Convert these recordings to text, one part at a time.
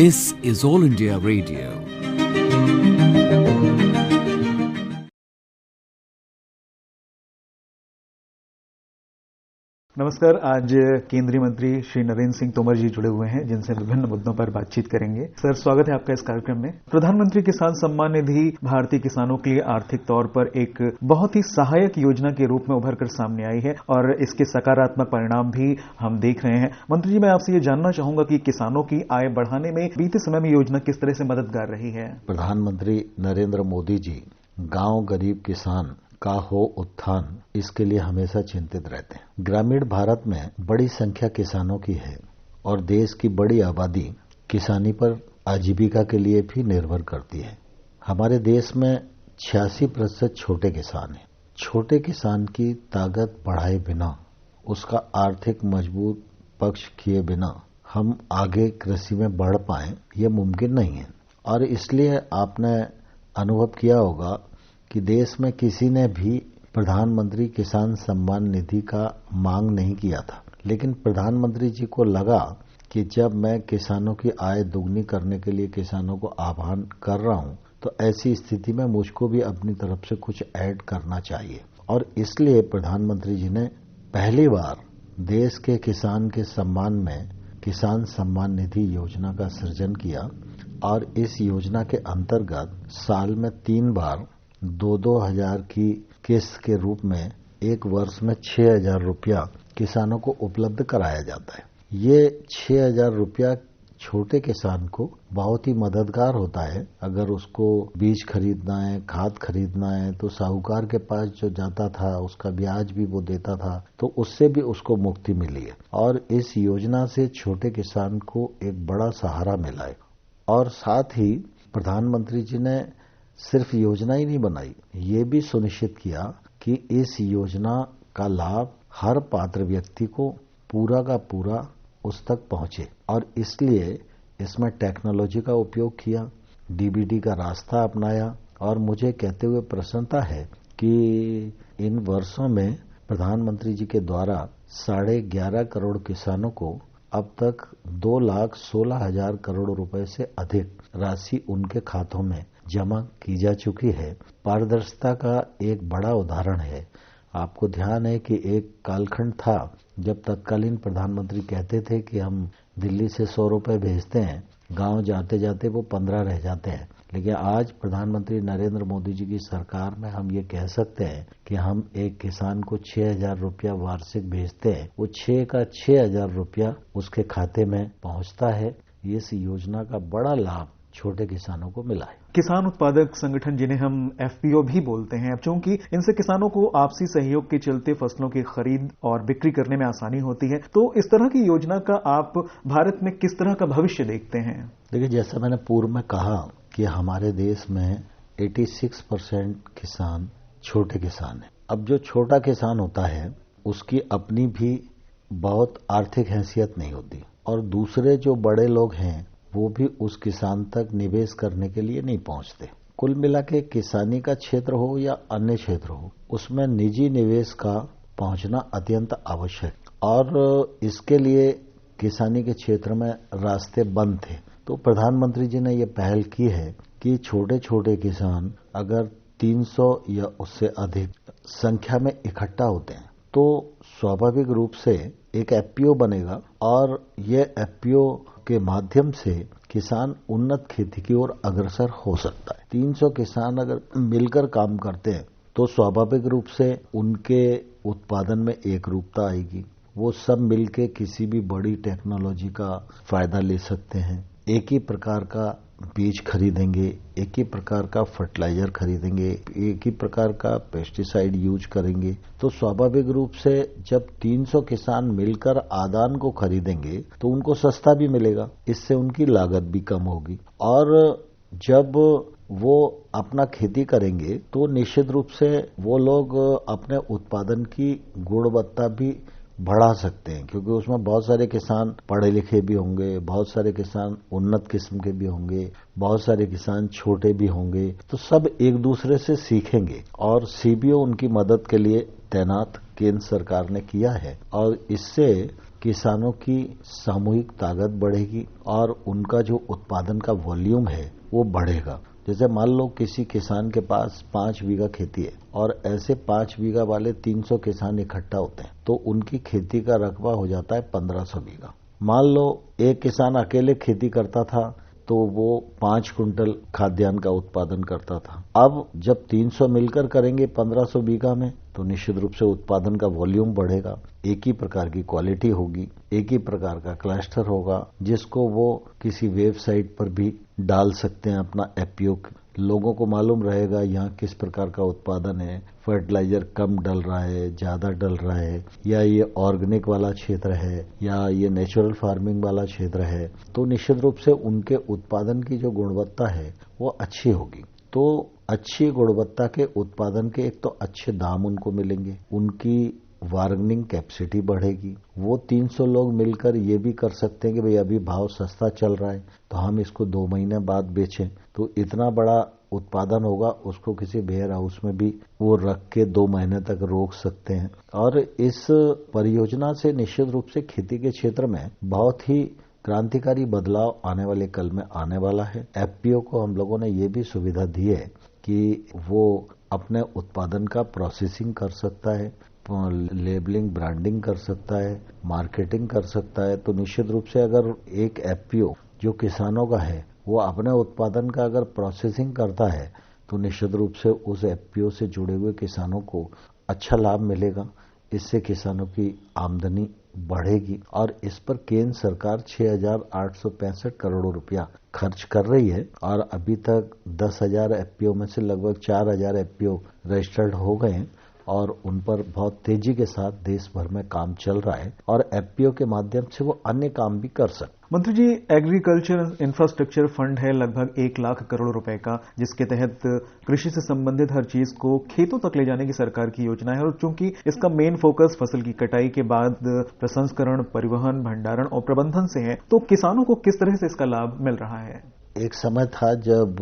This is All India Radio. नमस्कार। आज केंद्रीय मंत्री श्री नरेंद्र सिंह तोमर जी जुड़े हुए हैं, जिनसे विभिन्न मुद्दों पर बातचीत करेंगे। सर, स्वागत है आपका इस कार्यक्रम में। प्रधानमंत्री किसान सम्मान निधि भारतीय किसानों के लिए आर्थिक तौर पर एक बहुत ही सहायक योजना के रूप में उभर कर सामने आई है और इसके सकारात्मक परिणाम भी हम देख रहे हैं। मंत्री जी, मैं आपसे ये जानना चाहूंगा कि किसानों की आय बढ़ाने में बीते समय में योजना किस तरह से मददगार रही है। प्रधानमंत्री नरेंद्र मोदी जी गांव गरीब किसान का हो उत्थान, इसके लिए हमेशा चिंतित रहते हैं। ग्रामीण भारत में बड़ी संख्या किसानों की है और देश की बड़ी आबादी किसानी पर आजीविका के लिए भी निर्भर करती है। हमारे देश में 86% छोटे किसान हैं। छोटे किसान की ताकत बढ़ाए बिना, उसका आर्थिक मजबूत पक्ष किए बिना हम आगे कृषि में बढ़ पाएं, ये मुमकिन नहीं है। और इसलिए आपने अनुभव किया होगा कि देश में किसी ने भी प्रधानमंत्री किसान सम्मान निधि का मांग नहीं किया था, लेकिन प्रधानमंत्री जी को लगा कि जब मैं किसानों की आय दुगनी करने के लिए किसानों को आह्वान कर रहा हूं, तो ऐसी स्थिति में मुझको भी अपनी तरफ से कुछ ऐड करना चाहिए। और इसलिए प्रधानमंत्री जी ने पहली बार देश के किसान के सम्मान में किसान सम्मान निधि योजना का सृजन किया और इस योजना के अंतर्गत साल में 3 बार 2-2 हजार की किस्त के रूप में एक वर्ष में 6,000 रुपया किसानों को उपलब्ध कराया जाता है। ये 6,000 रुपया छोटे किसान को बहुत ही मददगार होता है। अगर उसको बीज खरीदना है, खाद खरीदना है, तो साहूकार के पास जो जाता था उसका ब्याज भी वो देता था, तो उससे भी उसको मुक्ति मिली है। और इस योजना से छोटे किसान को एक बड़ा सहारा मिला है। और साथ ही प्रधानमंत्री जी ने सिर्फ योजना ही नहीं बनाई, ये भी सुनिश्चित किया कि इस योजना का लाभ हर पात्र व्यक्ति को पूरा का पूरा उस तक पहुंचे। और इसलिए इसमें टेक्नोलॉजी का उपयोग किया, डीबीटी का रास्ता अपनाया। और मुझे कहते हुए प्रसन्नता है कि इन वर्षों में प्रधानमंत्री जी के द्वारा 11.5 करोड़ किसानों को अब तक 2,16,000 करोड़ रुपए से अधिक राशि उनके खातों में जमा की जा चुकी है। पारदर्शिता का एक बड़ा उदाहरण है। आपको ध्यान है कि एक कालखंड था जब तत्कालीन प्रधानमंत्री कहते थे कि हम दिल्ली से 100 रुपए भेजते हैं, गांव जाते जाते वो 15 रह जाते हैं। लेकिन आज प्रधानमंत्री नरेंद्र मोदी जी की सरकार में हम ये कह सकते हैं कि हम एक किसान को 6,000 रुपया वार्षिक भेजते हैं, वो 6 का 6,000 रुपया उसके खाते में पहुंचता है। इस योजना का बड़ा लाभ छोटे किसानों को मिला है। किसान उत्पादक संगठन, जिन्हें हम एफपीओ भी बोलते हैं, चूंकि इनसे किसानों को आपसी सहयोग के चलते फसलों की खरीद और बिक्री करने में आसानी होती है, तो इस तरह की योजना का आप भारत में किस तरह का भविष्य देखते हैं? देखिए, जैसा मैंने पूर्व में कहा कि हमारे देश में 86% किसान छोटे किसान हैं। अब जो छोटा किसान होता है उसकी अपनी भी बहुत आर्थिक हैसियत नहीं होती, और दूसरे जो बड़े लोग हैं वो भी उस किसान तक निवेश करने के लिए नहीं पहुंचते। कुल मिला के किसानी का क्षेत्र हो या अन्य क्षेत्र हो, उसमें निजी निवेश का पहुंचना अत्यंत आवश्यक। और इसके लिए किसानी के क्षेत्र में रास्ते बंद थे, तो प्रधानमंत्री जी ने ये पहल की है कि छोटे छोटे किसान अगर 300 या उससे अधिक संख्या में इकट्ठा होते हैं तो स्वाभाविक रूप से एक एफपीओ बनेगा, और ये एफपीओ के माध्यम से किसान उन्नत खेती की ओर अग्रसर हो सकता है। 300 किसान अगर मिलकर काम करते हैं तो स्वाभाविक रूप से उनके उत्पादन में एक रूपता आएगी। वो सब मिलके किसी भी बड़ी टेक्नोलॉजी का फायदा ले सकते हैं। एक ही प्रकार का बीज खरीदेंगे, एक ही प्रकार का फर्टिलाइजर खरीदेंगे, एक ही प्रकार का पेस्टिसाइड यूज करेंगे, तो स्वाभाविक रूप से जब 300 किसान मिलकर आदान को खरीदेंगे तो उनको सस्ता भी मिलेगा, इससे उनकी लागत भी कम होगी। और जब वो अपना खेती करेंगे तो निश्चित रूप से वो लोग अपने उत्पादन की गुणवत्ता भी बढ़ा सकते हैं, क्योंकि उसमें बहुत सारे किसान पढ़े लिखे भी होंगे, बहुत सारे किसान उन्नत किस्म के भी होंगे, बहुत सारे किसान छोटे भी होंगे, तो सब एक दूसरे से सीखेंगे। और सीबीओ उनकी मदद के लिए तैनात केंद्र सरकार ने किया है, और इससे किसानों की सामूहिक ताकत बढ़ेगी और उनका जो उत्पादन का वॉल्यूम है वो बढ़ेगा। जैसे मान लो किसी किसान के पास 5 बीघा खेती है और ऐसे 5 बीघा वाले 300 किसान इकट्ठा होते हैं तो उनकी खेती का रकबा हो जाता है 1500 बीघा। मान लो एक किसान अकेले खेती करता था तो वो 5 कुंटल खाद्यान्न का उत्पादन करता था। अब जब 300 मिलकर करेंगे 1500 बीघा में तो निश्चित रूप से उत्पादन का वॉल्यूम बढ़ेगा, एक ही प्रकार की क्वालिटी होगी, एक ही प्रकार का क्लस्टर होगा जिसको वो किसी वेबसाइट पर भी डाल सकते हैं अपना एफपीओ। लोगों को मालूम रहेगा यहाँ किस प्रकार का उत्पादन है, फर्टिलाइजर कम डल रहा है, ज्यादा डल रहा है, या ये ऑर्गेनिक वाला क्षेत्र है या ये नेचुरल फार्मिंग वाला क्षेत्र है। तो निश्चित रूप से उनके उत्पादन की जो गुणवत्ता है वो अच्छी होगी। तो अच्छी गुणवत्ता के उत्पादन के एक तो अच्छे दाम उनको मिलेंगे, उनकी बार्गेनिंग कैपेसिटी बढ़ेगी। वो 300 लोग मिलकर ये भी कर सकते हैं कि भाई अभी भाव सस्ता चल रहा है तो हम इसको 2 महीने बाद बेचें, तो इतना बड़ा उत्पादन होगा उसको किसी वेयर हाउस में भी वो रख के 2 महीने तक रोक सकते हैं। और इस परियोजना से निश्चित रूप से खेती के क्षेत्र में बहुत ही क्रांतिकारी बदलाव आने वाले कल में आने वाला है। एफपीओ को हम लोगों ने ये भी सुविधा दी है कि वो अपने उत्पादन का प्रोसेसिंग कर सकता है, लेबलिंग ब्रांडिंग कर सकता है, मार्केटिंग कर सकता है। तो निश्चित रूप से अगर एक एफपीओ जो किसानों का है वो अपने उत्पादन का अगर प्रोसेसिंग करता है तो निश्चित रूप से उस एफपीओ से जुड़े हुए किसानों को अच्छा लाभ मिलेगा। इससे किसानों की आमदनी बढ़ेगी और इस पर केंद्र सरकार 6,865 करोड़ रुपया खर्च कर रही है और अभी तक 10,000 एफपीओ में से लगभग 4,000 एफपीओ रजिस्टर्ड हो गए हैं और उन पर बहुत तेजी के साथ देश भर में काम चल रहा है और एफपीओ के माध्यम से वो अन्य काम भी कर सकते। मंत्री जी, एग्रीकल्चर इंफ्रास्ट्रक्चर फंड है लगभग 1 लाख करोड़ रुपए का, जिसके तहत कृषि से संबंधित हर चीज को खेतों तक ले जाने की सरकार की योजना है। और चूंकि इसका मेन फोकस फसल की कटाई के बाद प्रसंस्करण, परिवहन, भंडारण और प्रबंधन से है, तो किसानों को किस तरह से इसका लाभ मिल रहा है? एक समय था जब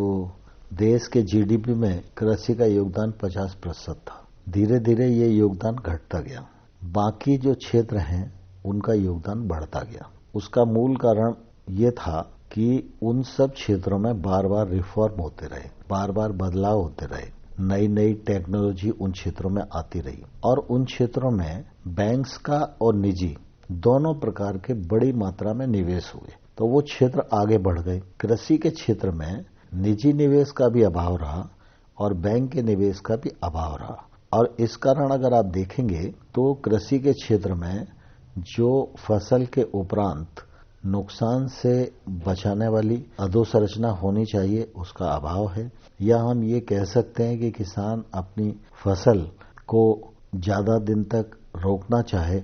देश के जीडीपी में कृषि का योगदान 50% था। धीरे धीरे ये योगदान घटता गया, बाकी जो क्षेत्र हैं उनका योगदान बढ़ता गया। उसका मूल कारण ये था कि उन सब क्षेत्रों में बार बार रिफॉर्म होते रहे, बार बार बदलाव होते रहे, नई नई टेक्नोलॉजी उन क्षेत्रों में आती रही और उन क्षेत्रों में बैंक्स का और निजी दोनों प्रकार के बड़ी मात्रा में निवेश हुए, तो वो क्षेत्र आगे बढ़ गए। कृषि के क्षेत्र में निजी निवेश का भी अभाव रहा और बैंक के निवेश का भी अभाव रहा और इस कारण अगर आप देखेंगे तो कृषि के क्षेत्र में जो फसल के उपरांत नुकसान से बचाने वाली अधोसंरचना होनी चाहिए उसका अभाव है, या हम ये कह सकते हैं कि किसान अपनी फसल को ज्यादा दिन तक रोकना चाहे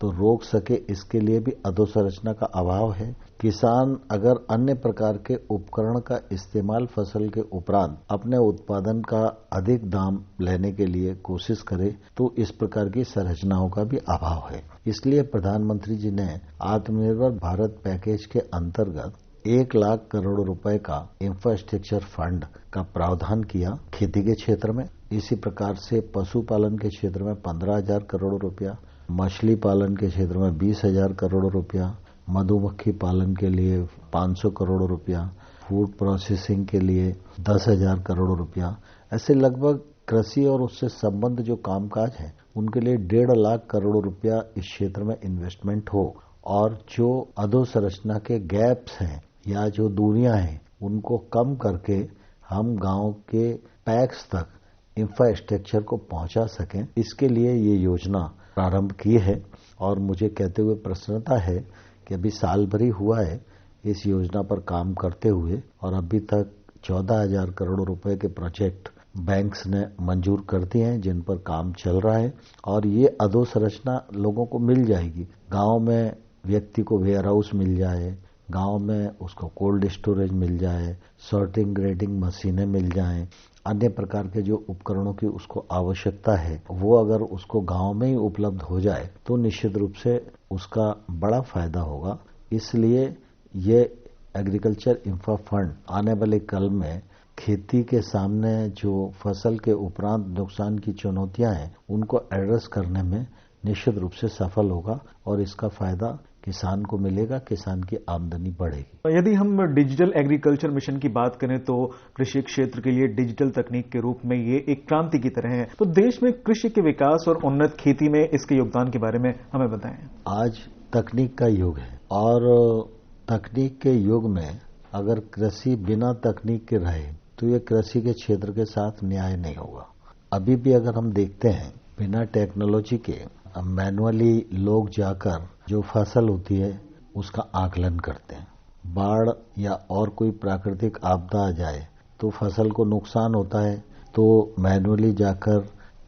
तो रोक सके, इसके लिए भी अधोसंरचना का अभाव है। किसान अगर अन्य प्रकार के उपकरण का इस्तेमाल फसल के उपरांत अपने उत्पादन का अधिक दाम लेने के लिए कोशिश करे तो इस प्रकार की संरचनाओं का भी अभाव है। इसलिए प्रधानमंत्री जी ने आत्मनिर्भर भारत पैकेज के अंतर्गत 1 लाख करोड़ रुपए का इंफ्रास्ट्रक्चर फंड का प्रावधान किया खेती के क्षेत्र में। इसी प्रकार से पशुपालन के क्षेत्र में 15,000 करोड़ रुपया, मछली पालन के क्षेत्र में 20,000 करोड़ रुपया, मधुमक्खी पालन के लिए 500 करोड़ रुपया, फूड प्रोसेसिंग के लिए 10,000 करोड़ रुपया, ऐसे लगभग कृषि और उससे संबंध जो कामकाज है उनके लिए 1.5 लाख करोड़ रुपया इस क्षेत्र में इन्वेस्टमेंट हो और जो अधोसंरचना के गैप्स हैं या जो दूरियां हैं उनको कम करके हम गांव के पैक्स तक इंफ्रास्ट्रक्चर को पहुंचा सकें, इसके लिए ये योजना प्रारंभ की है। और मुझे कहते हुए प्रसन्नता है कि अभी साल भर ही हुआ है इस योजना पर काम करते हुए और अभी तक 14,000 करोड़ रुपए के प्रोजेक्ट बैंक्स ने मंजूर कर दिए हैं जिन पर काम चल रहा है और ये अधोसंरचना लोगों को मिल जाएगी। गांव में व्यक्ति को वेयर हाउस मिल जाए, गांव में उसको कोल्ड स्टोरेज मिल जाए, सॉर्टिंग ग्रेडिंग मशीनें मिल जाएं, अन्य प्रकार के जो उपकरणों की उसको आवश्यकता है वो अगर उसको गांव में ही उपलब्ध हो जाए तो निश्चित रूप से उसका बड़ा फायदा होगा। इसलिए ये एग्रीकल्चर इंफ्रा फंड आने वाले कल में खेती के सामने जो फसल के उपरांत नुकसान की चुनौतियां हैं उनको एड्रेस करने में निश्चित रूप से सफल होगा और इसका फायदा किसान को मिलेगा, किसान की आमदनी बढ़ेगी। यदि हम डिजिटल एग्रीकल्चर मिशन की बात करें तो कृषि क्षेत्र के लिए डिजिटल तकनीक के रूप में ये एक क्रांति की तरह है। तो देश में कृषि के विकास और उन्नत खेती में इसके योगदान के बारे में हमें बताएं। आज तकनीक का युग है और तकनीक के युग में अगर कृषि बिना तकनीक के रहे तो ये कृषि के क्षेत्र के साथ न्याय नहीं होगा। अभी भी अगर हम देखते हैं बिना टेक्नोलॉजी के मैनुअली लोग जाकर जो फसल होती है उसका आकलन करते हैं। बाढ़ या और कोई प्राकृतिक आपदा आ जाए तो फसल को नुकसान होता है तो मैनुअली जाकर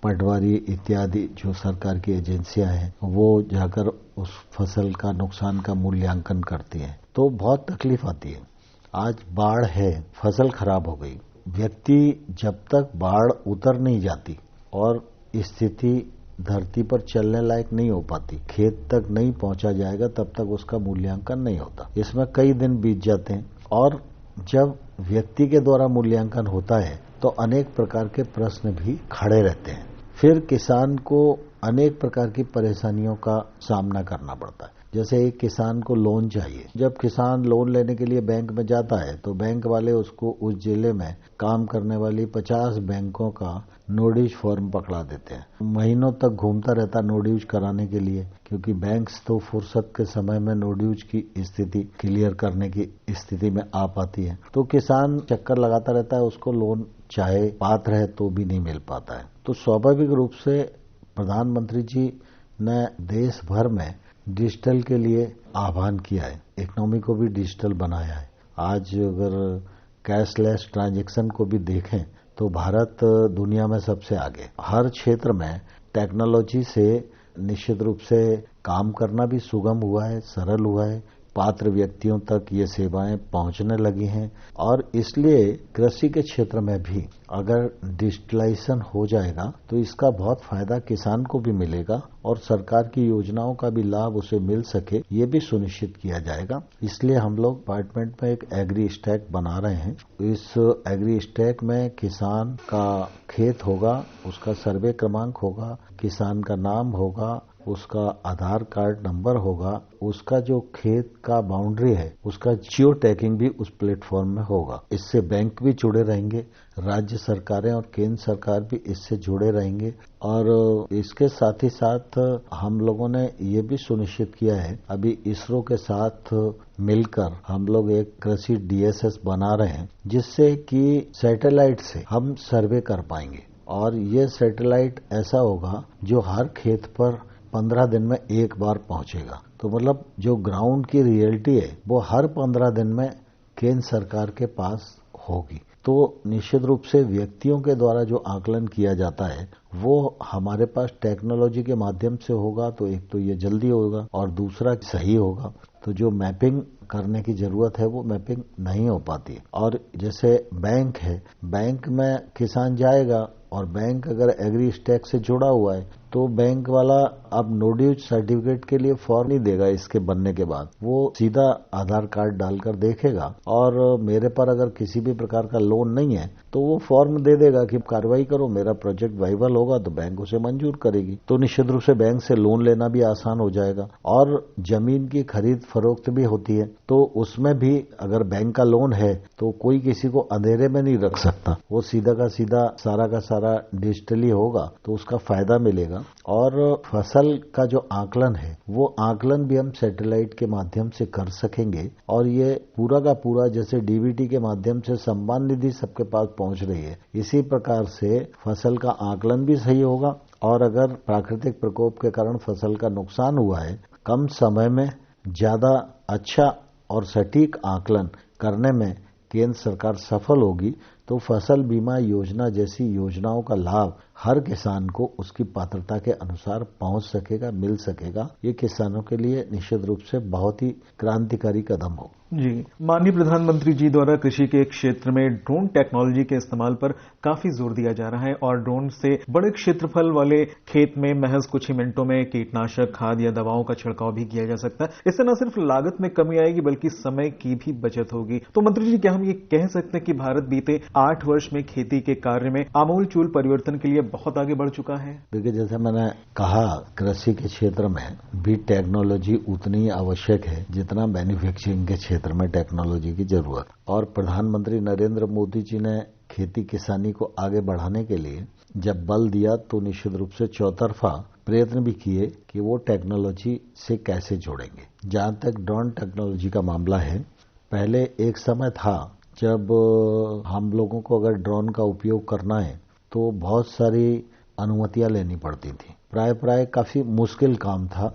पटवारी इत्यादि जो सरकार की एजेंसियां हैं वो जाकर उस फसल का नुकसान का मूल्यांकन करती हैं, तो बहुत तकलीफ आती है। आज बाढ़ है, फसल खराब हो गई, व्यक्ति जब तक बाढ़ उतर नहीं जाती और स्थिति धरती पर चलने लायक नहीं हो पाती, खेत तक नहीं पहुंचा जाएगा, तब तक उसका मूल्यांकन नहीं होता। इसमें कई दिन बीत जाते हैं और जब व्यक्ति के द्वारा मूल्यांकन होता है तो अनेक प्रकार के प्रश्न भी खड़े रहते हैं। फिर किसान को अनेक प्रकार की परेशानियों का सामना करना पड़ता है। जैसे एक किसान को लोन चाहिए, जब किसान लोन लेने के लिए बैंक में जाता है तो बैंक वाले उसको उस जिले में काम करने वाली 50 बैंकों का नो ड्यूज फॉर्म पकड़ा देते हैं। महीनों तक घूमता रहता नो ड्यूज कराने के लिए, क्योंकि बैंक्स तो फुर्सत के समय में नो ड्यूज की स्थिति क्लियर करने की स्थिति में आ पाती है। तो किसान चक्कर लगाता रहता है, उसको लोन चाहे पात्र है तो भी नहीं मिल पाता है। तो स्वाभाविक रूप से प्रधानमंत्री जी ने देश भर में डिजिटल के लिए आह्वान किया है, इकोनॉमी को भी डिजिटल बनाया है। आज अगर कैशलेस ट्रांजैक्शन को भी देखें तो भारत दुनिया में सबसे आगे। हर क्षेत्र में टेक्नोलॉजी से निश्चित रूप से काम करना भी सुगम हुआ है, सरल हुआ है, पात्र व्यक्तियों तक ये सेवाएं पहुंचने लगी हैं और इसलिए कृषि के क्षेत्र में भी अगर डिजिटलाइजेशन हो जाएगा तो इसका बहुत फायदा किसान को भी मिलेगा और सरकार की योजनाओं का भी लाभ उसे मिल सके, ये भी सुनिश्चित किया जाएगा। इसलिए हम लोग डिपार्टमेंट में एक एग्री स्टैक बना रहे हैं। इस एग्री स्टैक में किसान का खेत होगा, उसका सर्वे क्रमांक होगा, किसान का नाम होगा, उसका आधार कार्ड नंबर होगा, उसका जो खेत का बाउंड्री है उसका जियो टैगिंग भी उस प्लेटफॉर्म में होगा। इससे बैंक भी जुड़े रहेंगे, राज्य सरकारें और केंद्र सरकार भी इससे जुड़े रहेंगे और इसके साथ ही साथ हम लोगों ने ये भी सुनिश्चित किया है, अभी इसरो के साथ मिलकर हम लोग एक कृषि DSS बना रहे हैं जिससे कि सैटेलाइट से हम सर्वे कर पाएंगे और ये सैटेलाइट ऐसा होगा जो हर खेत पर 15 दिन में एक बार पहुंचेगा। तो मतलब जो ग्राउंड की रियलिटी है वो हर 15 दिन में केंद्र सरकार के पास होगी। तो निश्चित रूप से व्यक्तियों के द्वारा जो आकलन किया जाता है वो हमारे पास टेक्नोलॉजी के माध्यम से होगा, तो एक तो ये जल्दी होगा और दूसरा सही होगा। तो जो मैपिंग करने की जरूरत है वो मैपिंग नहीं हो पाती। और जैसे बैंक है, बैंक में किसान जाएगा और बैंक अगर एग्री स्टैक से जुड़ा हुआ है तो बैंक वाला अब नो ड्यूज सर्टिफिकेट के लिए फॉर्म नहीं देगा। इसके बनने के बाद वो सीधा आधार कार्ड डालकर देखेगा और मेरे पर अगर किसी भी प्रकार का लोन नहीं है तो वो फॉर्म दे देगा कि कार्रवाई करो, मेरा प्रोजेक्ट वाइबल होगा तो बैंक उसे मंजूर करेगी। तो निश्चित रूप से बैंक से लोन लेना भी आसान हो जाएगा। और जमीन की खरीद फरोख्त भी होती है तो उसमें भी अगर बैंक का लोन है तो कोई किसी को अंधेरे में नहीं रख सकता, वो सीधा का सीधा सारा का सारा डिजिटली होगा तो उसका फायदा मिलेगा। और फसल का जो आकलन है वो आकलन भी हम सैटेलाइट के माध्यम से कर सकेंगे और ये पूरा का पूरा जैसे डीबीटी के माध्यम से सम्मान निधि सबके पास पहुंच रही है, इसी प्रकार से फसल का आकलन भी सही होगा। और अगर प्राकृतिक प्रकोप के कारण फसल का नुकसान हुआ है, कम समय में ज्यादा अच्छा और सटीक आकलन करने में केंद्र सरकार सफल होगी तो फसल बीमा योजना जैसी योजनाओं का लाभ हर किसान को उसकी पात्रता के अनुसार पहुंच सकेगा, मिल सकेगा। ये किसानों के लिए निश्चित रूप से बहुत ही क्रांतिकारी कदम हो। जी, माननीय प्रधानमंत्री जी द्वारा कृषि के क्षेत्र में ड्रोन टेक्नोलॉजी के इस्तेमाल पर काफी जोर दिया जा रहा है और ड्रोन से बड़े क्षेत्रफल वाले खेत में महज कुछ ही मिनटों में कीटनाशक, खाद या दवाओं का छिड़काव भी किया जा सकता है। इससे न सिर्फ लागत में कमी आएगी बल्कि समय की भी बचत होगी। तो मंत्री जी, क्या हम ये कह सकते हैं कि भारत बीते 8 वर्ष में खेती के कार्य में आमूलचूल परिवर्तन के लिए बहुत आगे बढ़ चुका है? देखिए, जैसे मैंने कहा, कृषि के क्षेत्र में भी टेक्नोलॉजी उतनी आवश्यक है जितना मैन्युफैक्चरिंग के क्षेत्र में टेक्नोलॉजी की जरूरत। और प्रधानमंत्री नरेंद्र मोदी जी ने खेती किसानी को आगे बढ़ाने के लिए जब बल दिया तो निश्चित रूप से चौतरफा प्रयत्न भी किए कि वो टेक्नोलॉजी से कैसे जोड़ेंगे। जहां तक ड्रोन टेक्नोलॉजी का मामला है, पहले एक समय था जब हम लोगों को अगर ड्रोन का उपयोग करना है तो बहुत सारी अनुमतियां लेनी पड़ती थी। प्राय काफी मुश्किल काम था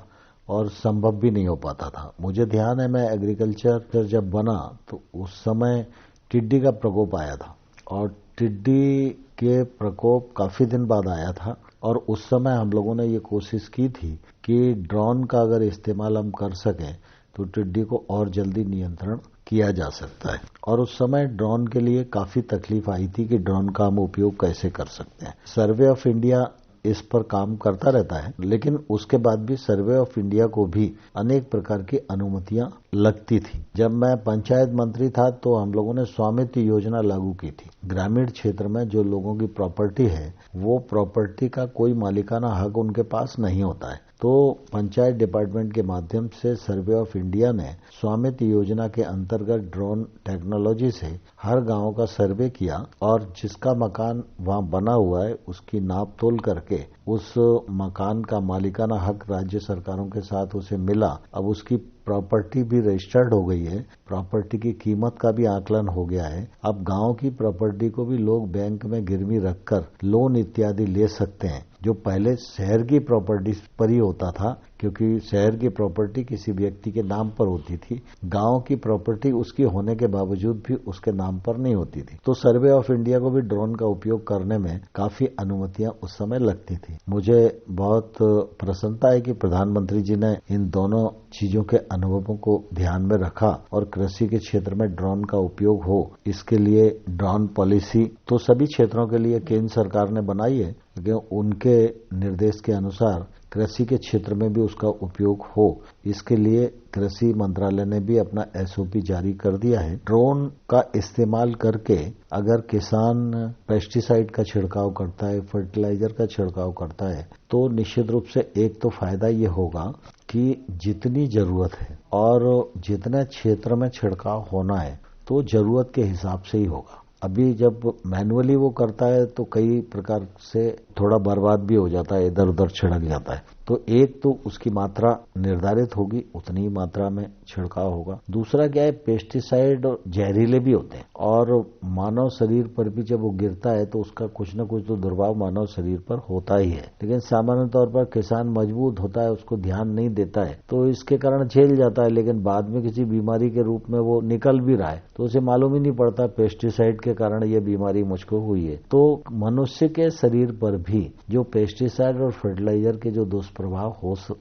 और संभव भी नहीं हो पाता था। मुझे ध्यान है, मैं एग्रीकल्चर जब बना तो उस समय टिड्डी का प्रकोप आया था और टिड्डी के प्रकोप काफी दिन बाद आया था और उस समय हम लोगों ने ये कोशिश की थी कि ड्रोन का अगर इस्तेमाल हम कर सकें तो टिड्डी को और जल्दी नियंत्रण किया जा सकता है। और उस समय ड्रोन के लिए काफी तकलीफ आई थी कि ड्रोन का हम उपयोग कैसे कर सकते हैं। सर्वे ऑफ इंडिया इस पर काम करता रहता है, लेकिन उसके बाद भी सर्वे ऑफ इंडिया को भी अनेक प्रकार की अनुमतियां लगती थी। जब मैं पंचायत मंत्री था तो हम लोगों ने स्वामित्व योजना लागू की थी। ग्रामीण क्षेत्र में जो लोगों की प्रॉपर्टी है वो प्रॉपर्टी का कोई मालिकाना हक उनके पास नहीं होता है, तो पंचायत डिपार्टमेंट के माध्यम से सर्वे ऑफ इंडिया ने स्वामित्व योजना के अंतर्गत ड्रोन टेक्नोलॉजी से हर गांव का सर्वे किया और जिसका मकान वहां बना हुआ है उसकी नाप तोल करके उस मकान का मालिकाना हक राज्य सरकारों के साथ उसे मिला। अब उसकी प्रॉपर्टी भी रजिस्टर्ड हो गई है, प्रॉपर्टी की कीमत का भी आकलन हो गया है। अब गांव की प्रॉपर्टी को भी लोग बैंक में गिरवी रखकर लोन इत्यादि ले सकते हैं, जो पहले शहर की प्रॉपर्टी पर ही होता था, क्योंकि शहर की प्रॉपर्टी किसी व्यक्ति के नाम पर होती थी, गांव की प्रॉपर्टी उसकी होने के बावजूद भी उसके नाम पर नहीं होती थी। तो सर्वे ऑफ इंडिया को भी ड्रोन का उपयोग करने में काफी अनुमतियां उस समय लगती थी। मुझे बहुत प्रसन्नता है कि प्रधानमंत्री जी ने इन दोनों चीजों के अनुभवों को ध्यान में रखा और कृषि के क्षेत्र में ड्रोन का उपयोग हो, इसके लिए ड्रोन पॉलिसी तो सभी क्षेत्रों के लिए केंद्र सरकार ने बनाई है, लेकिन उनके निर्देश के अनुसार कृषि के क्षेत्र में भी उसका उपयोग हो, इसके लिए कृषि मंत्रालय ने भी अपना एसओपी जारी कर दिया है। ड्रोन का इस्तेमाल करके अगर किसान पेस्टिसाइड का छिड़काव करता है, फर्टिलाइजर का छिड़काव करता है, तो निश्चित रूप से एक तो फायदा ये होगा कि जितनी जरूरत है और जितने क्षेत्र में छिड़काव होना है तो जरूरत के हिसाब से ही होगा। अभी जब मैनुअली वो करता है तो कई प्रकार से थोड़ा बर्बाद भी हो जाता है, इधर उधर छिड़क जाता है। तो एक तो उसकी मात्रा निर्धारित होगी, उतनी ही मात्रा में छिड़काव होगा। दूसरा क्या है, पेस्टिसाइड जहरीले भी होते हैं और मानव शरीर पर भी जब वो गिरता है तो उसका कुछ न कुछ तो दुर्भाव मानव शरीर पर होता ही है। लेकिन सामान्य तौर पर किसान मजबूत होता है, उसको ध्यान नहीं देता है, तो इसके कारण झेल जाता है, लेकिन बाद में किसी बीमारी के रूप में वो निकल भी रहा है तो उसे मालूम ही नहीं पड़ता पेस्टिसाइड के कारण ये बीमारी मुझको हुई है। तो मनुष्य के शरीर पर भी जो पेस्टिसाइड और फर्टिलाइजर के जो दुष्प्रभाव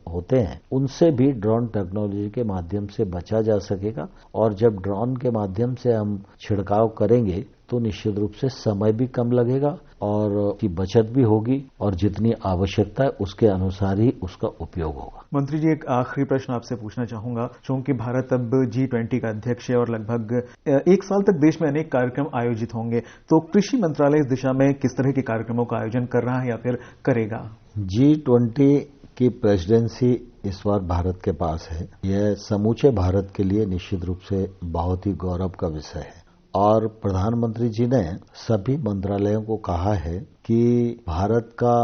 होते हैं, उनसे भी ड्रोन टेक्नोलॉजी के माध्यम से बचा जा सकेगा। और जब ड्रोन के माध्यम से हम छिड़काव करेंगे तो निश्चित रूप से समय भी कम लगेगा और की बचत भी होगी और जितनी आवश्यकता है उसके अनुसार ही उसका उपयोग होगा। मंत्री जी, एक आखिरी प्रश्न आपसे पूछना चाहूंगा। चूंकि भारत अब G20 का अध्यक्ष है और लगभग एक साल तक देश में अनेक कार्यक्रम आयोजित होंगे, तो कृषि मंत्रालय इस दिशा में किस तरह के कार्यक्रमों का आयोजन कर रहा है या फिर करेगा? G20 की प्रेसिडेंसी इस बार भारत के पास है। यह समूचे भारत के लिए निश्चित रूप से बहुत ही गौरव का विषय है और प्रधानमंत्री जी ने सभी मंत्रालयों को कहा है कि भारत का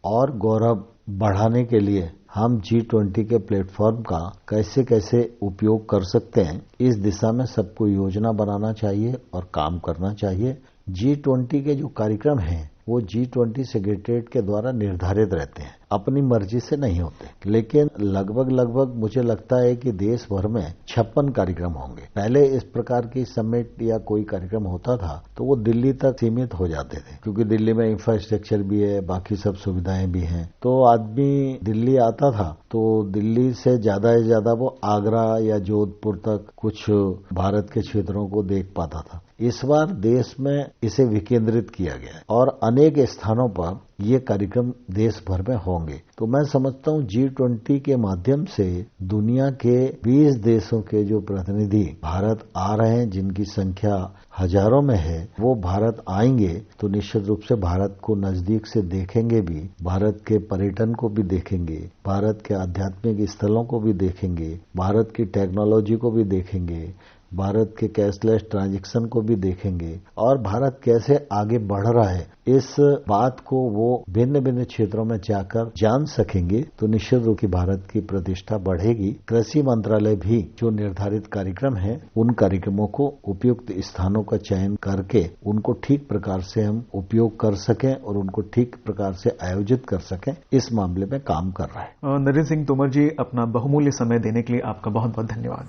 और गौरव बढ़ाने के लिए हम G20 के प्लेटफॉर्म का कैसे कैसे उपयोग कर सकते हैं, इस दिशा में सबको योजना बनाना चाहिए और काम करना चाहिए। G20 के जो कार्यक्रम हैं वो G20 सेक्रेटरीट के द्वारा निर्धारित रहते हैं, अपनी मर्जी से नहीं होते, लेकिन लगभग मुझे लगता है कि देश भर में 56 कार्यक्रम होंगे। पहले इस प्रकार की समिट या कोई कार्यक्रम होता था तो वो दिल्ली तक सीमित हो जाते थे, क्योंकि दिल्ली में इंफ्रास्ट्रक्चर भी है, बाकी सब सुविधाएं भी हैं, तो आदमी दिल्ली आता था तो दिल्ली से ज्यादा वो आगरा या जोधपुर तक कुछ भारत के क्षेत्रों को देख पाता था। इस बार देश में इसे विकेंद्रित किया गया है और अनेक स्थानों पर ये कार्यक्रम देश भर में होंगे। तो मैं समझता हूँ G20 के माध्यम से दुनिया के 20 देशों के जो प्रतिनिधि भारत आ रहे हैं, जिनकी संख्या हजारों में है, वो भारत आएंगे तो निश्चित रूप से भारत को नजदीक से देखेंगे भी, भारत के पर्यटन को भी देखेंगे, भारत के आध्यात्मिक स्थलों को भी देखेंगे, भारत की टेक्नोलॉजी को भी देखेंगे, भारत के कैशलेस ट्रांजैक्शन को भी देखेंगे और भारत कैसे आगे बढ़ रहा है इस बात को वो भिन्न भिन्न क्षेत्रों में जाकर जान सकेंगे। तो निश्चित रूप से भारत की प्रतिष्ठा बढ़ेगी। कृषि मंत्रालय भी जो निर्धारित कार्यक्रम है, उन कार्यक्रमों को उपयुक्त स्थानों का चयन करके उनको ठीक प्रकार से हम उपयोग कर सकें और उनको ठीक प्रकार से आयोजित कर सकें, इस मामले में काम कर रहा है। नरेंद्र सिंह तोमर जी, अपना बहुमूल्य समय देने के लिए आपका बहुत बहुत धन्यवाद।